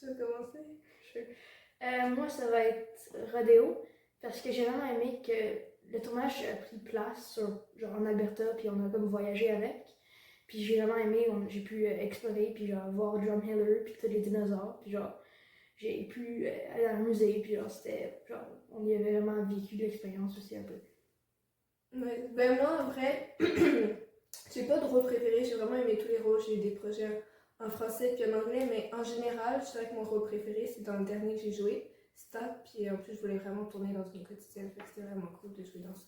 Tu veux commencer? Moi, ça va être Rodeo, parce que j'ai vraiment aimé que le tournage a pris place genre en Alberta, puis on a comme voyagé avec. Puis j'ai vraiment aimé, j'ai pu explorer, puis genre voir Drumheller, puis tous les dinosaures, puis genre j'ai pu aller dans le musée, puis genre c'était, genre on y avait vraiment vécu de l'expérience aussi un peu. Ouais. Ben moi, en vrai, j'ai pas de rôle préféré, j'ai vraiment aimé tous les rôles, j'ai eu des projets en français puis en anglais, mais en général, je dirais que mon rôle préféré, c'est dans le dernier que j'ai joué, Stat, puis en plus, je voulais vraiment tourner dans une quotidienne, fait que c'était vraiment cool de jouer dans ça.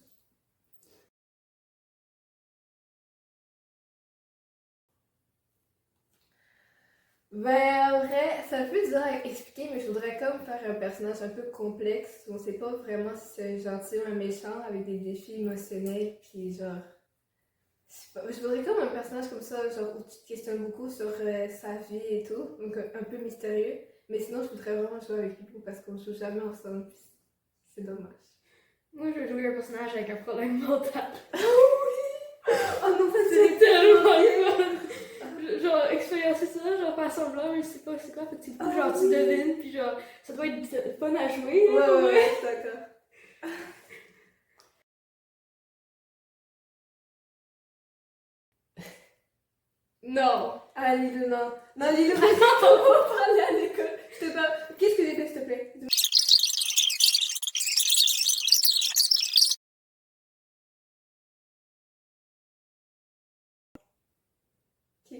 Ben, en vrai, c'est un peu dur à expliquer, mais je voudrais comme faire un personnage un peu complexe, où on sait pas vraiment si c'est un gentil ou un méchant, avec des défis émotionnels, puis genre... Je voudrais comme un personnage comme ça, genre où tu te questionnes beaucoup sur sa vie et tout, donc un peu mystérieux. Mais sinon, je voudrais vraiment jouer avec Pipo parce qu'on joue jamais ensemble, puis c'est dommage. Moi, je veux jouer un personnage avec un problème mental. Oh non, ça C'est tellement fun! Genre, expériencer ça, genre faire semblant, mais je sais pas c'est quoi, fait que du coup, genre, tu devines, puis genre, ça doit être fun à jouer. Ouais, d'accord. Non, ah Lilou, non. Non, Lilou, on va parler à l'école. Je te parle. Qu'est-ce que j'ai fait, s'il te plaît? Ok.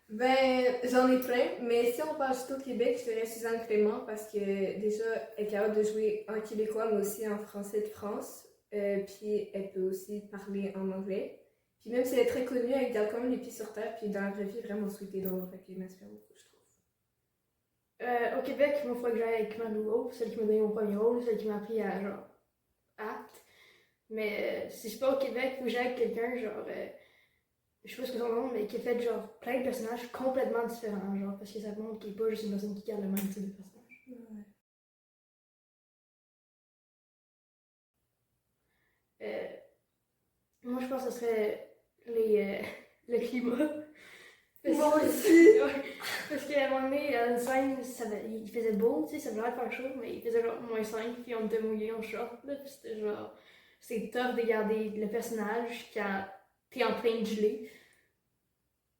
Ben, j'en ai plein, mais si on parle juste au Québec, je dirais Suzanne Clément parce que déjà, elle est capable de jouer en québécois, mais aussi en français de France. Puis elle peut aussi parler en anglais. Puis même si elle est très connue, elle garde quand même les pieds sur terre, puis dans la vraie vie, vraiment sweet et drôle, fait qu'elle m'inspire beaucoup, je trouve. Au Québec, il faut que j'aille avec Malou, celle qui m'a donné mon premier rôle, celle qui m'a appris à genre acte. Mais si je suis pas au Québec, il faut que j'aille avec quelqu'un, genre, je sais pas ce que son nom, mais qui a fait genre plein de personnages complètement différents, genre, parce que ça montre qu'il est pas juste une personne qui garde le même type de personnage. Ouais. Euh, Moi, je pense que ce serait le climat. Moi aussi! Ouais, parce qu'à un moment donné, à une scène, il faisait beau, tu sais, ça devrait faire chaud, mais il faisait genre -5, puis on était mouillés en short, là, puis c'était genre. C'est tough de garder le personnage quand t'es en train de geler.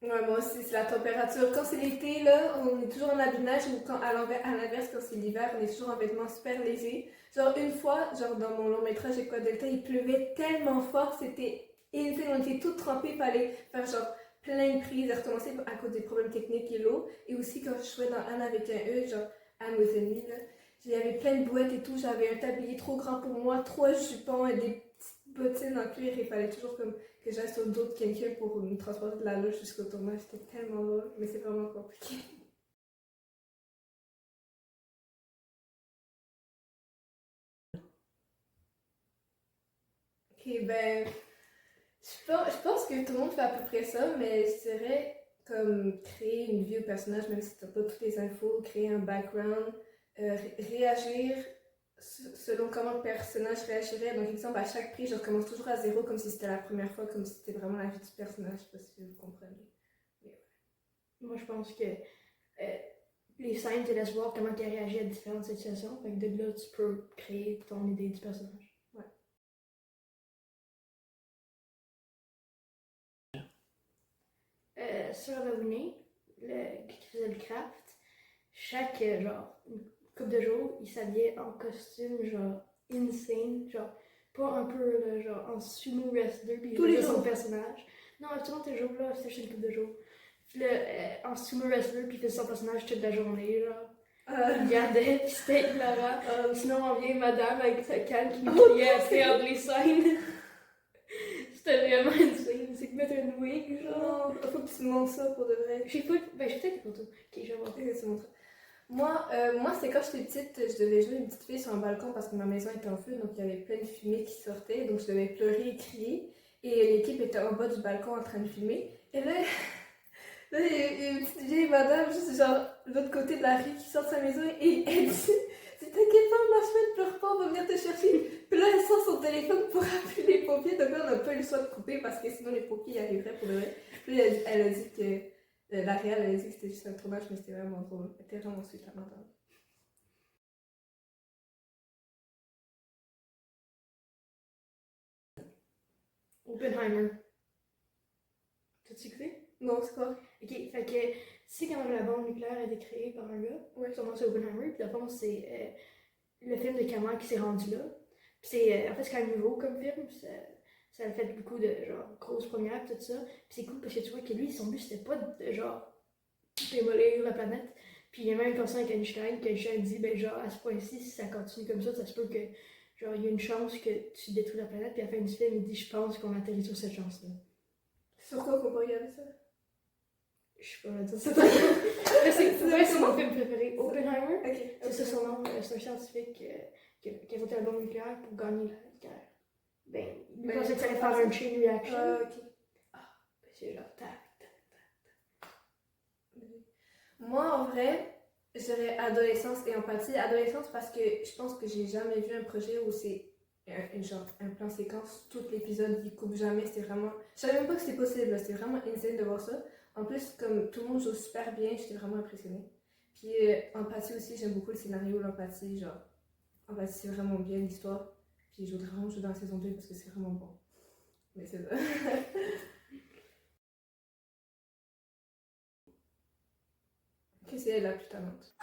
Ouais, moi aussi, c'est la température. Quand c'est l'été, là, on est toujours en habit de neige, ou quand, à l'inverse, quand c'est l'hiver, on est toujours en vêtements super légers. Genre, une fois, genre, dans mon long métrage École Delta, il pleuvait tellement fort, c'était insane, on était toutes trempées, fallait faire genre plein de prises, à recommencer à cause des problèmes techniques et l'eau. Et aussi, quand je jouais dans Anne avec un E, genre Anne with an E, là, j'avais plein de bouettes et tout, j'avais un tablier trop grand pour moi, 3 jupons et des petites bottines en cuir, et il fallait toujours comme que j'aille sur le dos de quelqu'un pour me transporter de la loge jusqu'au tournage. C'était tellement drôle, mais c'est vraiment compliqué. Ok, ben, je pense que tout le monde fait à peu près ça, mais je dirais comme créer une vie au personnage, même si t'as pas toutes les infos, créer un background, réagir selon comment le personnage réagirait. Donc, exemple, à chaque prix, je recommence toujours à zéro comme si c'était la première fois, comme si c'était vraiment la vie du personnage. Je sais pas si vous comprenez. Moi, je pense que les scènes te laissent voir comment il réagit à différentes situations, fait que de là, tu peux créer ton idée du personnage. Ouais. Sur Halloween, qui faisait le craft, chaque genre une couple de jours, il s'habillait en costume genre insane, genre pas un peu là, genre en sumo wrestler puis il Tous les faisait son jours. personnage. Non, absolument tous les jours là, c'était juste une couple de jours. Puis là, en sumo wrestler puis il faisait son personnage toute la journée genre. Il regardait puis c'était hilarant. Sinon on vient madame avec sa canne qui nous criait après entre les scènes. C'était vraiment insane. C'est que mettre une wig genre. Non, faut que tu me montres ça pour de vrai. J'ai peut-être des photos. Ok, je vais voir. Ok, tu montres. Moi c'est quand j'étais petite, je devais jouer une petite fille sur un balcon parce que ma maison était en feu, donc il y avait plein de fumée qui sortait, donc je devais pleurer et crier. Et l'équipe était en bas du balcon en train de filmer. Et là il y a une petite vieille madame, juste genre de l'autre côté de la rue, qui sort de sa maison et elle dit t'inquiète pas, ma chouette, pleure pas, on va venir te chercher. Puis là, elle sort son téléphone pour appeler les pompiers, donc là, on n'a pas eu le choix de couper parce que sinon les pompiers y arriveraient pour de vrai. Puis elle a dit que La réelle, elle a dit que c'était juste un tournage, mais c'était vraiment drôle. Elle était vraiment sweet, la madame. Oppenheimer. T'as-tu écouté? Non, c'est quoi? Ok, fait que tu sais quand la bombe nucléaire a été créée par un gars, Ouais. sûrement c'est Oppenheimer, puis dans le fond c'est le film de comment qui s'est rendu là. Puis c'est en fait c'est quand même nouveau comme film, ça a fait beaucoup de genre grosses premières tout ça. Puis c'est cool parce que tu vois que lui son but c'était pas de genre démolir la planète. Puis il y a même une personne avec Einstein que Einstein dit ben genre à ce point-ci si ça continue comme ça se peut que genre il y a une chance que tu détruis la planète. Puis à la fin du film il dit je pense qu'on atterrit sur cette chance là. Sur quoi qu'on peut regarder ça? Je sais pas dire ça. C'est mon film préféré. Oppenheimer. Ok. C'est ça son nom. C'est un scientifique qui a inventé la bombe nucléaire pour gagner la guerre. Ben, il pensait que ça allait faire un chain reaction. Ok. C'est genre tac. Moi, en vrai, je dirais adolescence et empathie. Adolescence parce que je pense que j'ai jamais vu un projet où c'est genre un plan séquence, tout l'épisode, il coupe jamais, c'était vraiment... Je savais même pas que c'était possible, c'était vraiment insane de voir ça. En plus, comme tout le monde joue super bien, j'étais vraiment impressionnée. Puis empathie aussi, j'aime beaucoup le scénario, l'empathie, genre... Empathie, c'est vraiment bien l'histoire. Puis je voudrais vraiment jouer dans la saison 2 parce que c'est vraiment bon. Mais c'est ça. Que c'est elle la plus talente.